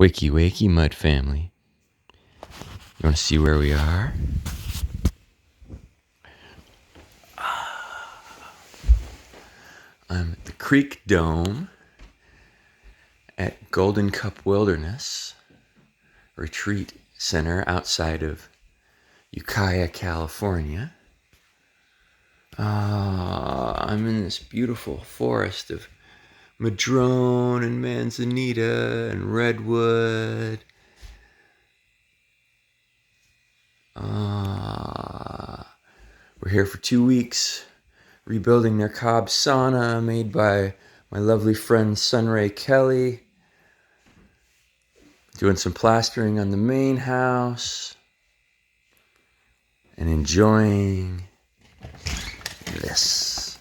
Wakey, wakey, mud family. You want to see where we are? I'm at the Creek Dome at Golden Cup Wilderness Retreat Center outside of Ukiah, California. I'm in this beautiful forest of madrone and manzanita and redwood. We're here for 2 weeks rebuilding their Cobb sauna made by my lovely friend SunRay Kelley. Doing some plastering on the main house and enjoying this.